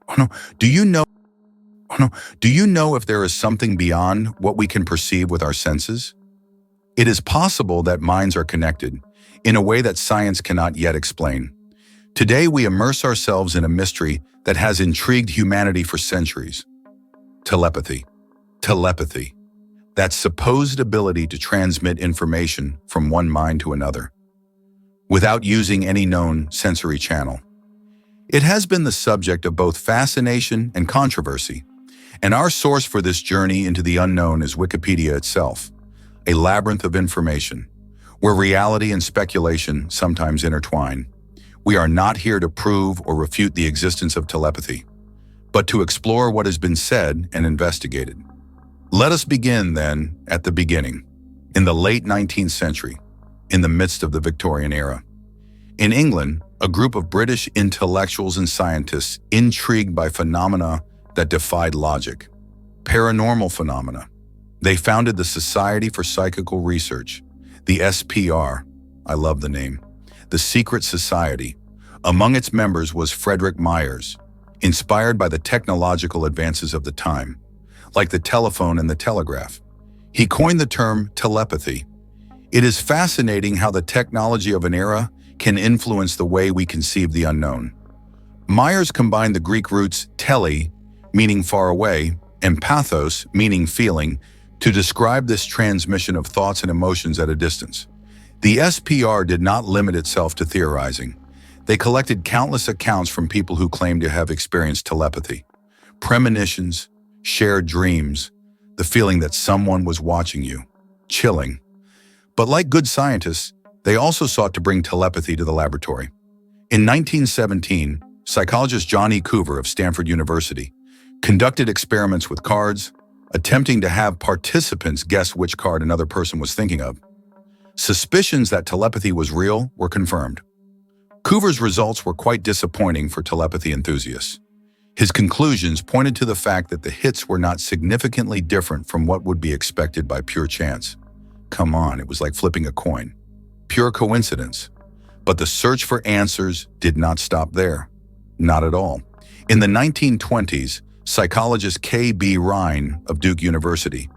Oh no, do you know? Oh no, do you know if there is something beyond what we can perceive with our senses? It is possible that minds are connected in a way that science cannot yet explain. Today, we immerse ourselves in a mystery that has intrigued humanity for centuries. Telepathy. Telepathy. That supposed ability to transmit information from one mind to another, without using any known sensory channel. It has been the subject of both fascination and controversy, and our source for this journey into the unknown is Wikipedia itself, a labyrinth of information, where reality and speculation sometimes intertwine. We are not here to prove or refute the existence of telepathy, but to explore what has been said and investigated. Let us begin, then, at the beginning, in the late 19th century, in the midst of the Victorian era. In England, a group of British intellectuals and scientists intrigued by phenomena that defied logic, paranormal phenomena. They founded the Society for Psychical Research, the SPR, I love the name, the secret society. Among its members was Frederick Myers, inspired by the technological advances of the time, like the telephone and the telegraph. He coined the term telepathy. It is fascinating how the technology of an era can influence the way we conceive the unknown. Myers combined the Greek roots tele, meaning far away, and pathos, meaning feeling, to describe this transmission of thoughts and emotions at a distance. The SPR did not limit itself to theorizing. They collected countless accounts from people who claimed to have experienced telepathy, premonitions, shared dreams, the feeling that someone was watching you. Chilling. But like good scientists, they also sought to bring telepathy to the laboratory. In 1917, psychologist John E. Coover of Stanford University conducted experiments with cards, attempting to have participants guess which card another person was thinking of. Suspicions that telepathy was real were confirmed. Coover's results were quite disappointing for telepathy enthusiasts. His conclusions pointed to the fact that the hits were not significantly different from what would be expected by pure chance. Come on, it was like flipping a coin. Pure coincidence. But the search for answers did not stop there. Not at all. In the 1920s, psychologist K.B. Rhine of Duke University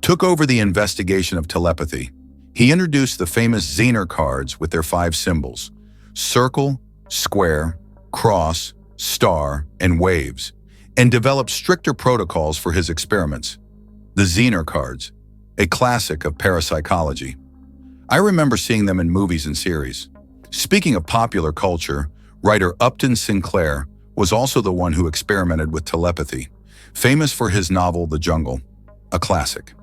took over the investigation of telepathy. He introduced the famous Zener cards with their 5 symbols: circle, square, cross, star, and waves, and developed stricter protocols for his experiments. The Zener cards, a classic of parapsychology. I remember seeing them in movies and series. Speaking of popular culture, writer Upton Sinclair was also the one who experimented with telepathy, famous for his novel The Jungle, a classic.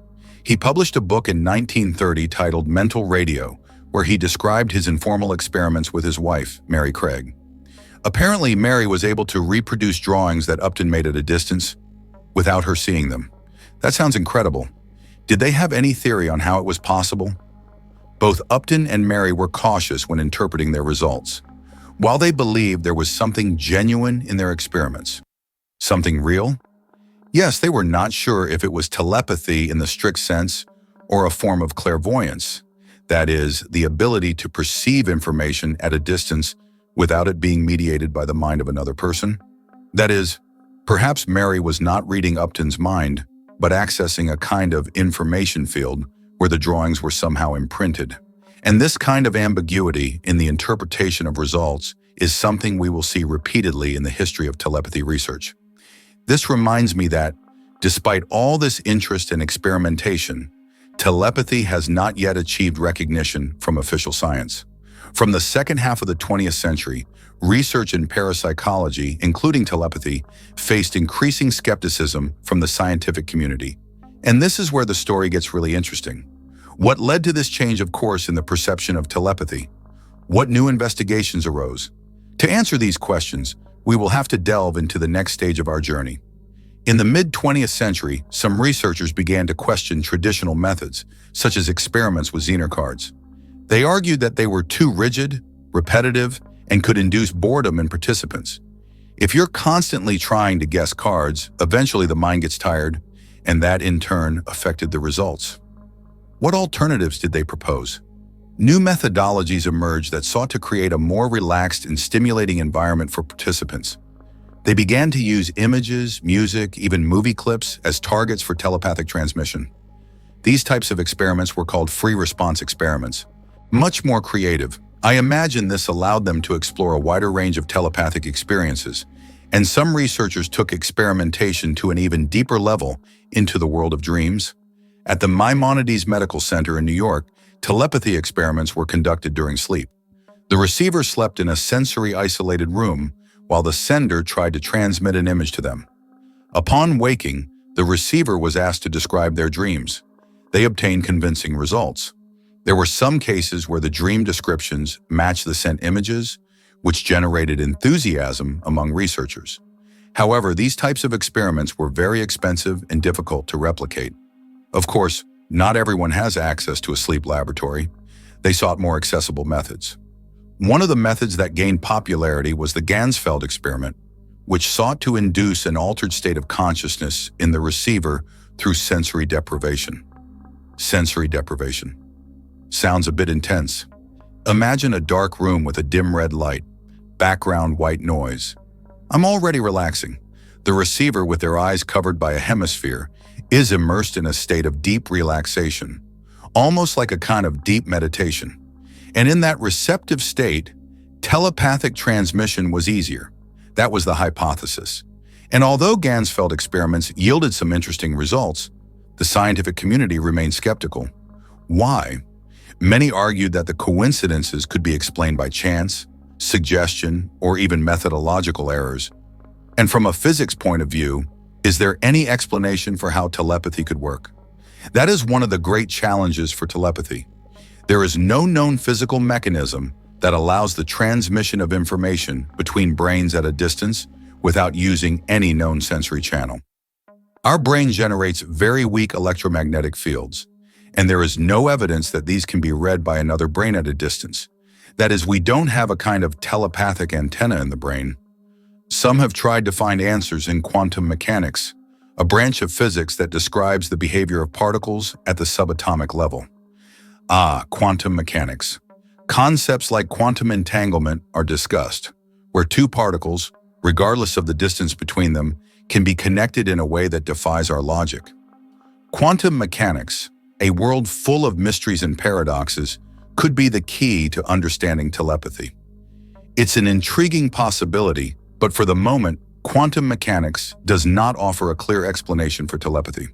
He published a book in 1930 titled Mental Radio, where he described his informal experiments with his wife, Mary Craig. Apparently, Mary was able to reproduce drawings that Upton made at a distance without her seeing them. That sounds incredible. Did they have any theory on how it was possible? Both Upton and Mary were cautious when interpreting their results. While they believed there was something genuine in their experiments, something real, yes, they were not sure if it was telepathy in the strict sense or a form of clairvoyance, that is, the ability to perceive information at a distance without it being mediated by the mind of another person. That is, perhaps Mary was not reading Upton's mind, but accessing a kind of information field where the drawings were somehow imprinted. And this kind of ambiguity in the interpretation of results is something we will see repeatedly in the history of telepathy research. This reminds me that, despite all this interest and experimentation, telepathy has not yet achieved recognition from official science. From the second half of the 20th century, research in parapsychology, including telepathy, faced increasing skepticism from the scientific community. And this is where the story gets really interesting. What led to this change of course in the perception of telepathy? What new investigations arose? To answer these questions, we will have to delve into the next stage of our journey. In the mid-20th century, some researchers began to question traditional methods, such as experiments with Zener cards. They argued that they were too rigid, repetitive, and could induce boredom in participants. If you're constantly trying to guess cards, eventually the mind gets tired, and that in turn affected the results. What alternatives did they propose? New methodologies emerged that sought to create a more relaxed and stimulating environment for participants. They began to use images, music, even movie clips as targets for telepathic transmission. These types of experiments were called free response experiments. Much more creative. I imagine this allowed them to explore a wider range of telepathic experiences, and some researchers took experimentation to an even deeper level into the world of dreams. At the Maimonides Medical Center in New York, telepathy experiments were conducted during sleep. The receiver slept in a sensory-isolated room, while the sender tried to transmit an image to them. Upon waking, the receiver was asked to describe their dreams. They obtained convincing results. There were some cases where the dream descriptions matched the sent images, which generated enthusiasm among researchers. However, these types of experiments were very expensive and difficult to replicate. Of course, not everyone has access to a sleep laboratory. They sought more accessible methods. One of the methods that gained popularity was the Ganzfeld experiment, which sought to induce an altered state of consciousness in the receiver through sensory deprivation. Sensory deprivation. Sounds a bit intense. Imagine a dark room with a dim red light, background white noise. I'm already relaxing. The receiver, with their eyes covered by a hemisphere, is immersed in a state of deep relaxation, almost like a kind of deep meditation. And in that receptive state, telepathic transmission was easier. That was the hypothesis. And although Ganzfeld experiments yielded some interesting results, the scientific community remained skeptical. Why? Many argued that the coincidences could be explained by chance, suggestion, or even methodological errors. And from a physics point of view, is there any explanation for how telepathy could work? That is one of the great challenges for telepathy. There is no known physical mechanism that allows the transmission of information between brains at a distance without using any known sensory channel. Our brain generates very weak electromagnetic fields, and there is no evidence that these can be read by another brain at a distance. That is, we don't have a kind of telepathic antenna in the brain. Some have tried to find answers in quantum mechanics, a branch of physics that describes the behavior of particles at the subatomic level. Quantum mechanics. Concepts like quantum entanglement are discussed, where two particles, regardless of the distance between them, can be connected in a way that defies our logic. Quantum mechanics, a world full of mysteries and paradoxes, could be the key to understanding telepathy. It's an intriguing possibility, but for the moment, quantum mechanics does not offer a clear explanation for telepathy.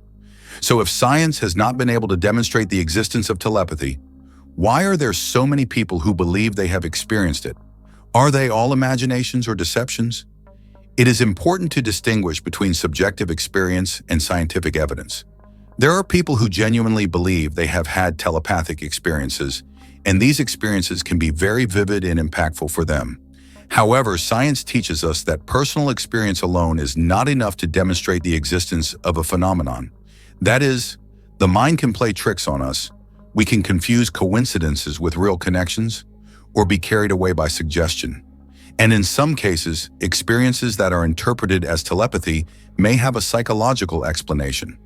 So if science has not been able to demonstrate the existence of telepathy, why are there so many people who believe they have experienced it? Are they all imaginations or deceptions? It is important to distinguish between subjective experience and scientific evidence. There are people who genuinely believe they have had telepathic experiences, and these experiences can be very vivid and impactful for them. However, science teaches us that personal experience alone is not enough to demonstrate the existence of a phenomenon. That is, the mind can play tricks on us. We can confuse coincidences with real connections, or be carried away by suggestion. And in some cases, experiences that are interpreted as telepathy may have a psychological explanation.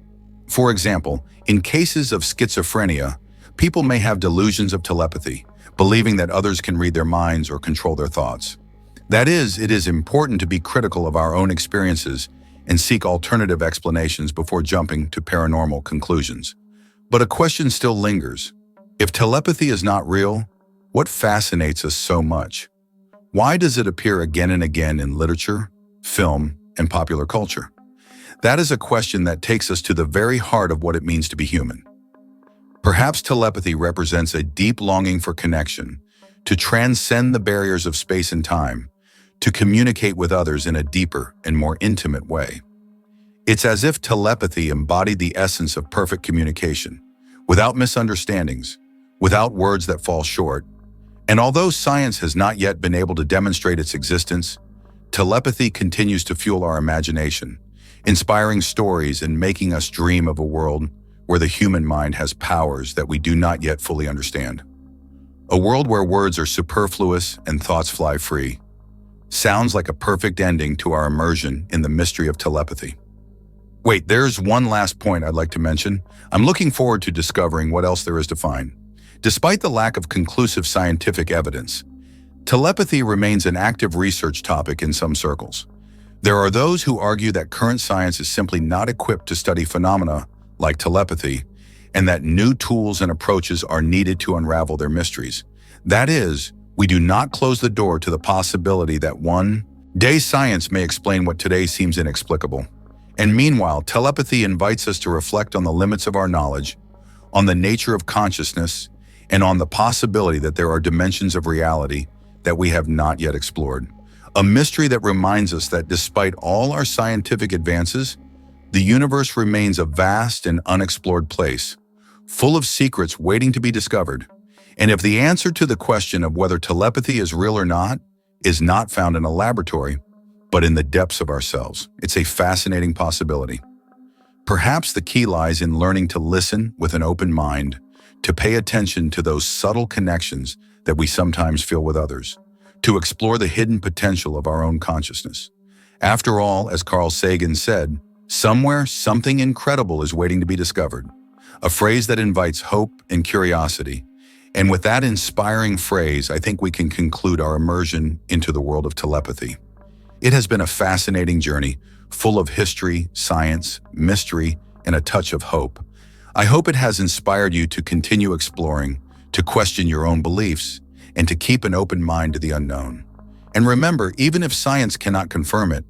For example, in cases of schizophrenia, people may have delusions of telepathy, believing that others can read their minds or control their thoughts. That is, it is important to be critical of our own experiences and seek alternative explanations before jumping to paranormal conclusions. But a question still lingers. If telepathy is not real, what fascinates us so much? Why does it appear again and again in literature, film, and popular culture? That is a question that takes us to the very heart of what it means to be human. Perhaps telepathy represents a deep longing for connection, to transcend the barriers of space and time, to communicate with others in a deeper and more intimate way. It's as if telepathy embodied the essence of perfect communication, without misunderstandings, without words that fall short. And although science has not yet been able to demonstrate its existence, telepathy continues to fuel our imagination, inspiring stories and making us dream of a world where the human mind has powers that we do not yet fully understand. A world where words are superfluous and thoughts fly free. Sounds like a perfect ending to our immersion in the mystery of telepathy. Wait, there's one last point I'd like to mention. I'm looking forward to discovering what else there is to find. Despite the lack of conclusive scientific evidence, telepathy remains an active research topic in some circles. There are those who argue that current science is simply not equipped to study phenomena like telepathy, and that new tools and approaches are needed to unravel their mysteries. That is, we do not close the door to the possibility that one day science may explain what today seems inexplicable. And meanwhile, telepathy invites us to reflect on the limits of our knowledge, on the nature of consciousness, and on the possibility that there are dimensions of reality that we have not yet explored. A mystery that reminds us that despite all our scientific advances, the universe remains a vast and unexplored place, full of secrets waiting to be discovered. And if the answer to the question of whether telepathy is real or not is not found in a laboratory, but in the depths of ourselves, it's a fascinating possibility. Perhaps the key lies in learning to listen with an open mind, to pay attention to those subtle connections that we sometimes feel with others, to explore the hidden potential of our own consciousness. After all, as Carl Sagan said, somewhere something incredible is waiting to be discovered, a phrase that invites hope and curiosity. And with that inspiring phrase, I think we can conclude our immersion into the world of telepathy. It has been a fascinating journey, full of history, science, mystery, and a touch of hope. I hope it has inspired you to continue exploring, to question your own beliefs, and to keep an open mind to the unknown. And remember, even if science cannot confirm it,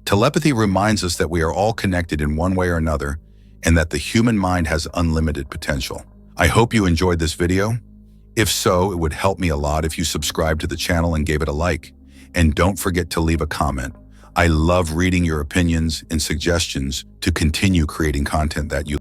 telepathy reminds us that we are all connected in one way or another, and that the human mind has unlimited potential. I hope you enjoyed this video. If so, it would help me a lot if you subscribe to the channel and gave it a like. And don't forget to leave a comment. I love reading your opinions and suggestions to continue creating content that you